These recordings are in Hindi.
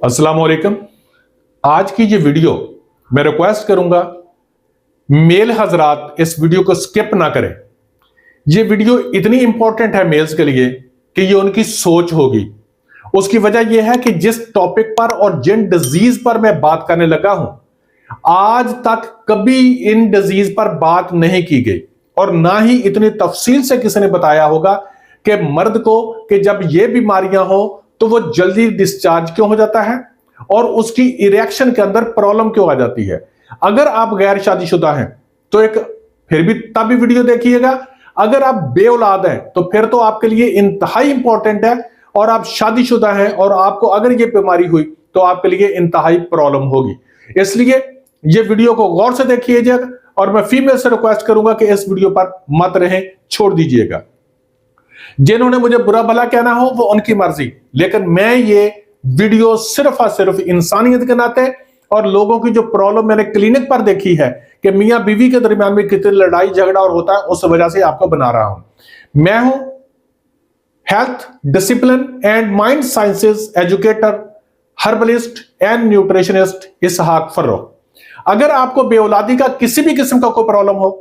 अस्सलाम वालेकुम। आज की ये वीडियो मैं रिक्वेस्ट करूंगा मेल हजरात इस वीडियो को स्किप ना करें। ये वीडियो इतनी इंपॉर्टेंट है मेल्स के लिए कि ये उनकी सोच होगी। उसकी वजह यह है कि जिस टॉपिक पर और जिन डिजीज पर मैं बात करने लगा हूं, आज तक कभी इन डिजीज पर बात नहीं की गई और ना ही इतनी तफसील से किसी ने बताया होगा कि मर्द को कि जब ये बीमारियां हो तो वो जल्दी डिस्चार्ज क्यों हो जाता है और उसकी इरेक्शन के अंदर प्रॉब्लम क्यों आ जाती है। अगर आप गैर शादीशुदा हैं तो एक फिर भी तब भी वीडियो देखिएगा। अगर आप बेऔलाद हैं तो फिर तो आपके लिए इंतहाई इंपॉर्टेंट है, और आप शादीशुदा हैं और आपको अगर ये बीमारी हुई तो आपके लिए इंतहाई प्रॉब्लम होगी। इसलिए ये वीडियो को गौर से देखिएगा और मैं फीमेल से रिक्वेस्ट करूंगा कि इस वीडियो पर मत रहें, छोड़ दीजिएगा। जिन्होंने मुझे बुरा भला कहना हो वो उनकी मर्जी, लेकिन मैं ये वीडियो सिर्फ और सिर्फ इंसानियत के नाते और लोगों की जो प्रॉब्लम मैंने क्लिनिक पर देखी है कि मियां बीवी के दरमियान में कितनी लड़ाई झगड़ा और होता है, उस वजह से आपको बना रहा हूं। मैं हूं health discipline and mind sciences educator, herbalist and nutritionist Ishaq Farro. अगर आपको बेऔलादी का किसी भी किस्म का कोई प्रॉब्लम हो,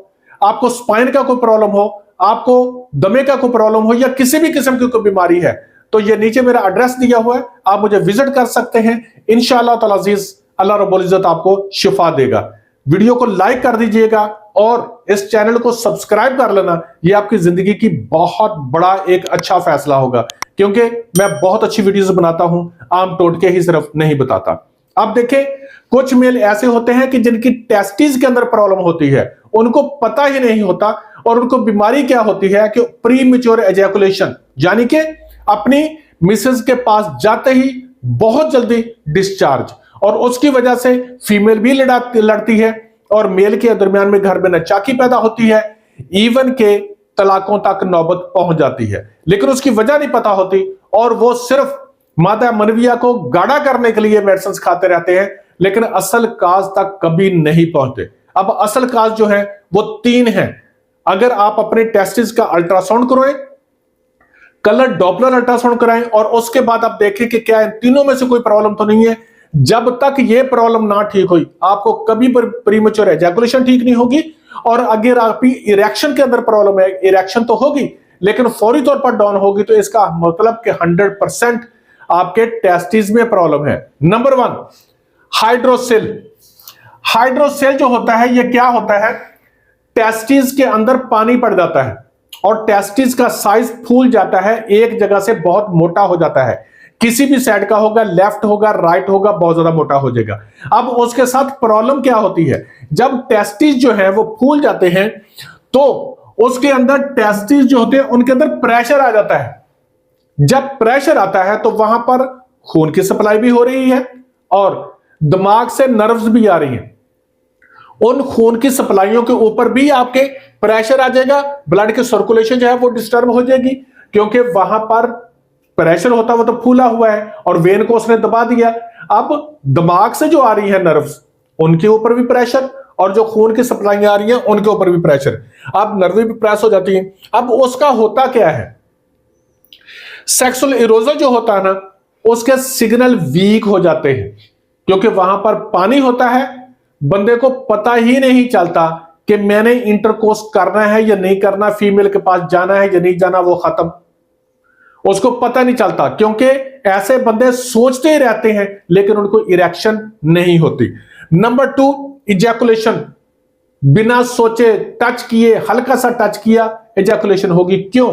आपको स्पाइन का कोई प्रॉब्लम हो, आपको दमे का कोई प्रॉब्लम हो या किसी भी किस्म की कोई बीमारी है, तो ये नीचे मेरा एड्रेस दिया हुआ है, आप मुझे विजिट कर सकते हैं। इंशाअल्लाह ताला अजीज अल्लाह रब्बुल इज्जत आपको शिफा देगा। वीडियो को लाइक कर दीजिएगा और इस चैनल को सब्सक्राइब कर लेना। ये आपकी जिंदगी की बहुत बड़ा एक अच्छा फैसला होगा, क्योंकि मैं बहुत अच्छी वीडियोस बनाता हूं, आम टोटके ही सिर्फ नहीं बताता। अब देखें, कुछ मेल ऐसे होते हैं कि जिनकी टेस्टिस के अंदर प्रॉब्लम होती है, उनको पता ही नहीं होता और उनको बीमारी क्या होती है कि प्री मैच्योर एजैकुलेशन, यानी कि अपनी मिसेस के पास जाते ही बहुत जल्दी डिस्चार्ज, और उसकी वजह से फीमेल भी लड़ती है और मेल के दरमियान में घर में नचाकी पैदा होती है, इवन के तलाकों तक नौबत पहुंच जाती है, लेकिन उसकी वजह नहीं पता होती और वो सिर्फ मादा मनविया को गाढ़ा करने के लिए मेडिसिन खाते रहते हैं, लेकिन असल काज तक कभी नहीं पहुंचते। अब असल काज जो है वो 3 है। अगर आप अपने टेस्टिस का अल्ट्रासाउंड करवाएं, कलर डॉपलर अल्ट्रासाउंड कराएं और उसके बाद आप देखें कि क्या इन तीनों में से कोई प्रॉब्लम तो नहीं है। जब तक ये प्रॉब्लम ना ठीक हुई, आपको कभी प्रीमेच्योर एजैकुलेशन ठीक नहीं होगी। और अगर आपकी इरेक्शन के अंदर प्रॉब्लम है, इरेक्शन तो होगी लेकिन फौरी तौर पर डाउन होगी, तो इसका मतलब कि 100% आपके टेस्टिस में प्रॉब्लम है। Number 1, hydrocele. हाइड्रोसेल जो होता है, ये क्या होता है, टेस्टिस के अंदर पानी पड़ जाता है और टेस्टिस का साइज फूल जाता है, एक जगह से बहुत मोटा हो जाता है। किसी भी साइड का होगा, लेफ्ट होगा, राइट होगा, बहुत ज्यादा मोटा हो जाएगा। अब उसके साथ प्रॉब्लम क्या होती है, जब टेस्टिस जो है वो फूल जाते हैं तो उसके अंदर टेस्टिस जो होते हैं उनके अंदर प्रेशर आ जाता है। जब प्रेशर आता है तो वहां पर खून की सप्लाई भी हो रही है और दिमाग से नर्व्स भी आ रही हैं। उन खून की सप्लाइयों के ऊपर भी आपके प्रेशर आ जाएगा, ब्लड की सर्कुलेशन जो है वो डिस्टर्ब हो जाएगी, क्योंकि वहां पर प्रेशर होता है, वो तो फूला हुआ है और वेन को उसने दबा दिया। अब दिमाग से जो आ रही है नर्व्स, उनके ऊपर भी प्रेशर और जो खून की सप्लाइयां आ रही हैं उनके ऊपर भी प्रेशर। अब नर्वें भी प्रेस हो जाती हैं। अब उसका होता क्या है, सेक्सुअल इरोजन जो होता है ना, उसके सिग्नल वीक हो जाते हैं, क्योंकि वहां पर पानी होता है। बंदे को पता ही नहीं चलता कि मैंने इंटरकोर्स करना है या नहीं करना, फीमेल के पास जाना है या नहीं जाना, वो खत्म, उसको पता नहीं चलता, क्योंकि ऐसे बंदे सोचते ही रहते हैं लेकिन उनको इरेक्शन नहीं होती। Number 2, ejaculation. बिना सोचे टच किए, हल्का सा टच किया, इजैकुलेशन होगी। क्यों?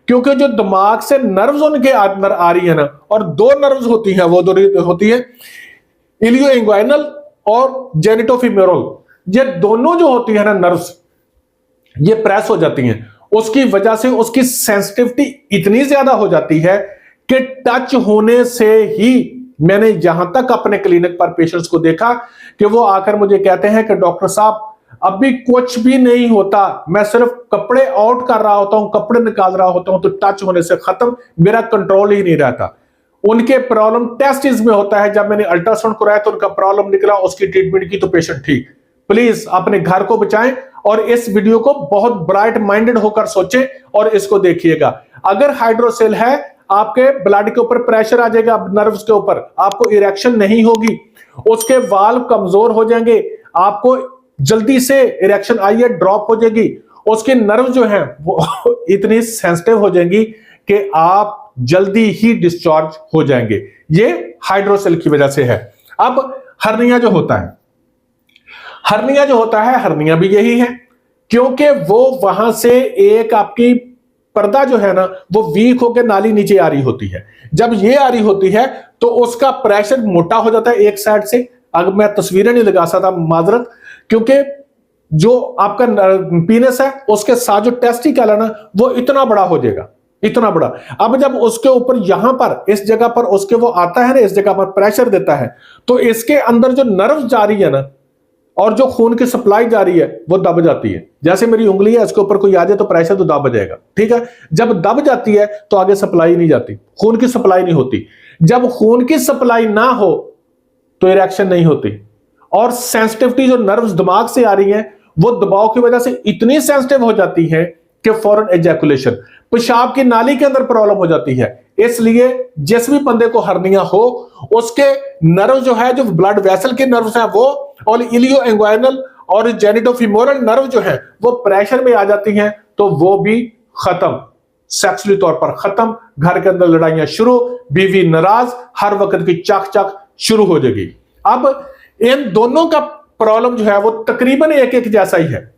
क्योंकि जो दिमाग से नर्व्स उनके अंदर आ रही है ना, और 2 नर्व्स होती हैं, वो 2 होती है इलियो इंग्वाइनल और जेनिटोफीमोरल। ये दोनों जो होती है ना नर्व्स, ये प्रेस हो जाती हैं। उसकी वजह से उसकी सेंसिटिविटी इतनी ज्यादा हो जाती है कि टच होने से ही, मैंने यहां तक अपने क्लिनिक पर पेशेंट्स को देखा कि वो आकर मुझे कहते हैं कि डॉक्टर साहब अभी कुछ भी नहीं होता, मैं सिर्फ कपड़े आउट कर रहा होता हूं, कपड़े निकाल रहा होता हूं तो टच होने से खत्म, मेरा कंट्रोल ही नहीं रहता। उनके प्रॉब्लम टेस्टिस में होता है। जब मैंने अल्ट्रासाउंड कराया तो उनका प्रॉब्लम निकला, उसकी ट्रीटमेंट की तो पेशेंट ठीक। प्लीज अपने घर को बचाएं और इस वीडियो को बहुत ब्राइट माइंडेड होकर सोचें और इसको देखिएगा। अगर हाइड्रोसेल है, आपके ब्लड के ऊपर प्रेशर आ जाएगा, नर्व्स के ऊपर, आपको इरेक्शन नहीं होगी, उसके वाल्व कमजोर हो जाएंगे, आपको जल्दी से इरेक्शन आई है ड्रॉप हो जाएगी, उसके नर्व जो हैं वो इतनी सेंसिटिव हो जाएंगी कि आप जल्दी ही डिस्चार्ज हो जाएंगे। ये हाइड्रोसेल की वजह से है। अब हर्निया जो होता है, हर्निया जो होता है, हर्निया भी यही है, क्योंकि वो वहां से एक आपकी पर्दा जो है ना वो वीक होकर नाली नीचे आ रही होती है। जब ये आ रही होती है तो उसका प्रेशर मोटा हो जाता है एक साइड से। अगर मैं तस्वीरें नहीं लगा सकता, माजरत, क्योंकि जो आपका पीनस है उसके साथ जो टेस्टिकल है ना वो इतना बड़ा हो जाएगा, इतना बड़ा। अब जब उसके ऊपर यहां पर इस जगह पर उसके वो आता है ना, इस जगह पर प्रेशर देता है, तो इसके अंदर जो नर्व जा रही है ना और जो खून की सप्लाई जा रही है वो दब जाती है। जैसे मेरी उंगली है, इसके ऊपर कोई आ जाए तो प्रेशर तो दब जाएगा, ठीक है। जब दब जाती है तो आगे सप्लाई नहीं जाती, खून की सप्लाई नहीं होती। जब खून की सप्लाई ना हो तो इरेक्शन नहीं होती। और सेंसिटिविटी जो नर्व्स दिमाग से आ रही है वो दबाव की वजह से इतनी सेंसिटिव हो जाती है कि फौरन एजैकुलेशन, पेशाब की नाली के अंदर प्रॉब्लम हो जाती है। इसलिए जिस भी बंदे को हर्निया हो उसके नर्व जो है, जो ब्लड वेसल के नर्व्स हैं वो, और इलियो एंग्वाइनल और जेनिटोफिमोरल नर्व जो है वो प्रेशर में आ जाती हैं, तो वो भी खत्म, सेक्सुअली तौर पर खत्म। घर के अंदर लड़ाइयां शुरू, बीवी नाराज, हर वक्त की चक चक शुरू हो जाएगी। अब इन दोनों का प्रॉब्लम जो है वो तकरीबन एक एक जैसा ही है।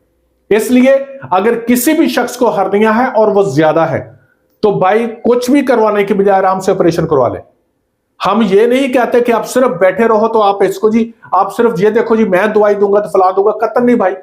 इसलिए अगर किसी भी शख्स को हर्निया है और वो ज्यादा है तो भाई कुछ भी करवाने के बजाय आराम से ऑपरेशन करवा ले। हम ये नहीं कहते कि आप सिर्फ बैठे रहो तो आप इसको जी, आप सिर्फ ये देखो जी मैं दवाई दूंगा तो फला दूंगा, कतन नहीं भाई,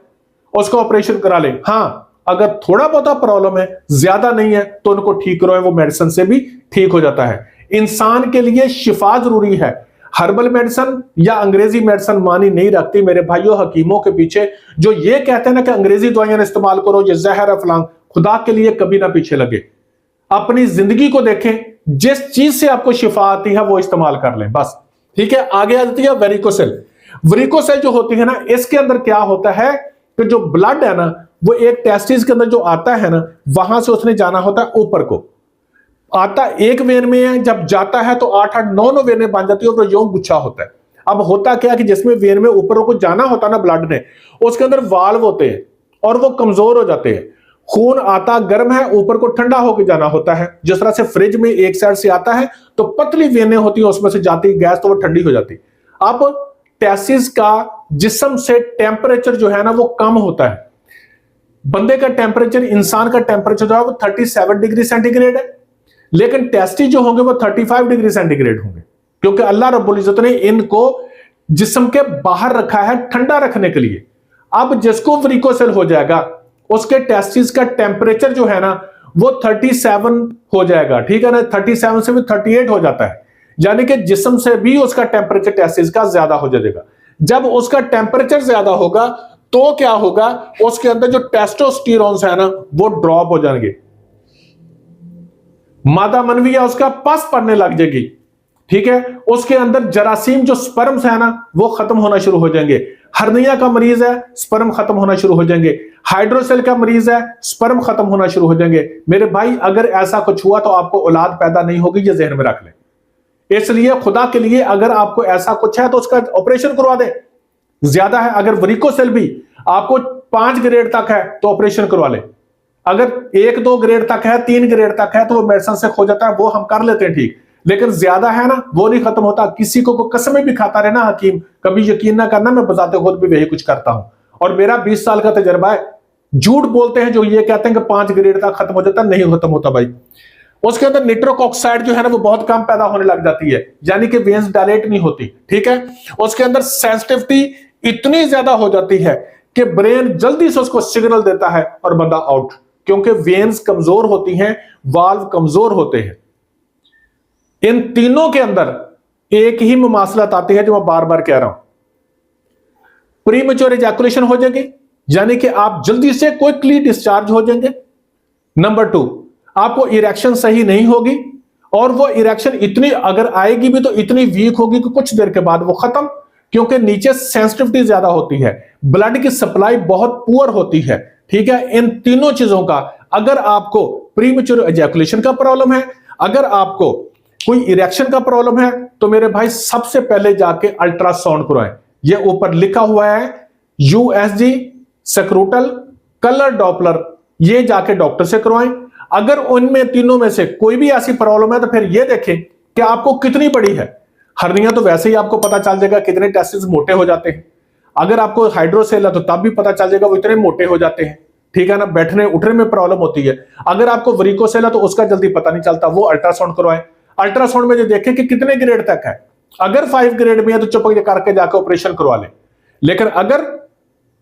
उसको ऑपरेशन करा ले। हाँ, अगर थोड़ा बहुत प्रॉब्लम है, ज्यादा नहीं है, तो उनको ठीक करो, वो मेडिसिन से भी ठीक हो जाता है। इंसान के लिए शिफा जरूरी है। हर्बल मेडिसिन या अंग्रेजी मेडिसिन मानी नहीं रखती मेरे भाइयों हकीमों के पीछे जो ये कहते हैं ना कि अंग्रेजी दवाइयां इस्तेमाल करो, ये जहर है फलांग। खुदा के लिए कभी ना पीछे लगे, अपनी जिंदगी को देखें, जिस चीज से आपको शिफा आती है वो इस्तेमाल कर लें बस, ठीक है। आगे आ जाती है वेरिकोसेल। वेरिकोसेल जो होती है ना, इसके अंदर क्या होता है कि जो ब्लड है ना वो एक टेस्टिस के अंदर जो आता है ना, वहां से उसने जाना होता है ऊपर को, आता एक वेन में है, जब जाता है तो 8-8-9 वेनें बन जाती है और योग गुच्छा होता है। अब होता क्या कि जिसमें वेन में ऊपर को जाना होता है ना ब्लड ने, उसके अंदर वाल्व होते हैं और वो कमजोर हो जाते हैं। खून आता गर्म है, ऊपर को ठंडा होकर जाना होता है। जिस तरह से फ्रिज में एक साइड से आता है तो पतली वेनें होती है, उसमें से जाती गैस तो वो ठंडी हो जाती। अब टेस्टिस का जिस्म से टेम्परेचर जो है ना वो कम होता है। बंदे का टेम्परेचर, इंसान का टेम्परेचर जो है वो 37 डिग्री सेंटीग्रेड है, लेकिन टेस्टिस जो होंगे वो 35 डिग्री सेंटीग्रेड होंगे, क्योंकि अल्लाह रब्बुल इज्जत ने इनको जिस्म के बाहर रखा है ठंडा रखने के लिए। अब जिसको वेरिकोसेल हो जाएगा उसके टेस्टिस का टेम्परेचर जो है ना वो 37 हो जाएगा, ठीक है ना। 37 से भी 38 हो जाता है, यानी कि जिस्म से भी उसका टेम्परेचर टेस्टिस का ज्यादा हो जाएगा। जब उसका टेम्परेचर ज्यादा होगा तो क्या होगा, उसके अंदर जो टेस्टोस्टेरोन है ना वो ड्रॉप हो जाएंगे, मादा मनविया उसका पस पड़ने लग जाएगी, ठीक है। उसके अंदर जरासीम जो स्पर्म्स है ना वो खत्म होना शुरू हो जाएंगे। हर्निया का मरीज है, स्पर्म खत्म होना शुरू हो जाएंगे। हाइड्रोसेल का मरीज है, स्पर्म खत्म होना शुरू हो जाएंगे। मेरे भाई अगर ऐसा कुछ हुआ तो आपको औलाद पैदा नहीं होगी, ये जहन में रख लें। इसलिए खुदा के लिए अगर आपको ऐसा कुछ है तो उसका ऑपरेशन करवा दें। ज्यादा है, अगर वेरिकोसेल भी आपको 5 ग्रेड तक है तो ऑपरेशन करवा लें। अगर 1-2 ग्रेड तक है, 3 ग्रेड तक है तो वो मेडिसिन से खो जाता है, वो हम कर लेते हैं ठीक। लेकिन ज्यादा है ना वो नहीं खत्म होता। किसी को कसमें भी खाता रहे ना हकीम, कभी यकीन ना करना, मैं बजाते खुद भी वही कुछ करता हूं और मेरा 20 साल का तजर्बा है। झूठ बोलते हैं जो ये कहते हैं कि 5 ग्रेड तक खत्म हो जाता, नहीं खत्म होता भाई। उसके अंदर निट्रिक ऑक्साइड जो है ना वो बहुत कम पैदा होने लग जाती है, यानी कि वेन्स डायलेट नहीं होती, ठीक है। उसके अंदर सेंसिटिविटी इतनी ज्यादा हो जाती है कि ब्रेन जल्दी से उसको सिग्नल देता है और बंदा आउट, क्योंकि वेन्स कमजोर होती हैं, वाल्व कमजोर होते हैं। इन तीनों के अंदर एक ही मुमासलत आती है जो मैं बार बार कह रहा हूं, प्रीमेच्योर इजैकुलेशन हो जाएगी, यानी कि आप जल्दी से क्विकली डिस्चार्ज हो जाएंगे। नंबर 2, आपको इरेक्शन सही नहीं होगी, और वो इरेक्शन इतनी अगर आएगी भी तो इतनी वीक होगी कि कुछ देर के बाद वो खत्म, क्योंकि नीचे सेंसिटिविटी ज्यादा होती है, ब्लड की सप्लाई बहुत पुअर होती है, ठीक है। इन तीनों चीजों का अगर आपको प्रीमेच्योर इजैकुलेशन का प्रॉब्लम है, अगर आपको कोई इरेक्शन का प्रॉब्लम है तो मेरे भाई सबसे पहले जाके अल्ट्रासाउंड करवाएं। ये ऊपर लिखा हुआ है यूएसजी, स्क्रूटल, कलर डॉपलर, ये जाके डॉक्टर से करवाएं। अगर उनमें तीनों में से कोई भी ऐसी प्रॉब्लम है तो फिर ये देखें कि आपको कितनी बड़ी है। हर्निया तो वैसे ही आपको पता चल जाएगा, कितने टेस्टिस मोटे हो जाते हैं। अगर आपको हाइड्रोसेल है तो तब भी पता चल जाएगा, वो इतने मोटे हो जाते हैं, ठीक है ना, बैठने उठने में प्रॉब्लम होती है। अगर आपको वरीकोसेल है तो उसका जल्दी पता नहीं चलता, वो अल्ट्रासाउंड करवाएं। अल्ट्रासाउंड में जो देखें कि कितने ग्रेड तक है। अगर 5 ग्रेड में है तो चुप करके जाकर ऑपरेशन करवा लें। लेकिन अगर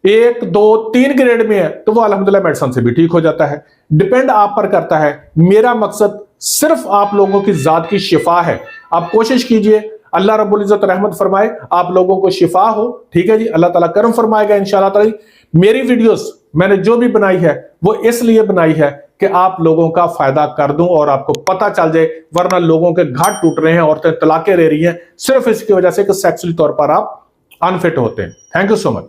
1, 2, 3 ग्रेड में है तो वो अल्हम्दुलिल्लाह मेडिसिन से भी ठीक हो जाता है। डिपेंड आप पर करता है। मेरा मकसद सिर्फ आप लोगों की जात की शिफा है। आप कोशिश कीजिए, अल्लाह रब्बुल इज्जत रहमत फरमाए, आप लोगों को शिफा हो, ठीक है जी, अल्लाह ताला करम फरमाएगा इंशाअल्लाह ताला। मेरी वीडियोस मैंने जो भी बनाई है वो इसलिए बनाई है कि आप लोगों का फायदा कर दूं और आपको पता चल जाए, वरना लोगों के घाट टूट रहे हैं, औरतें तलाकें ले रही हैं सिर्फ इसकी वजह से कि सेक्सुअली तौर पर आप अनफिट होते हैं। Thank you so much.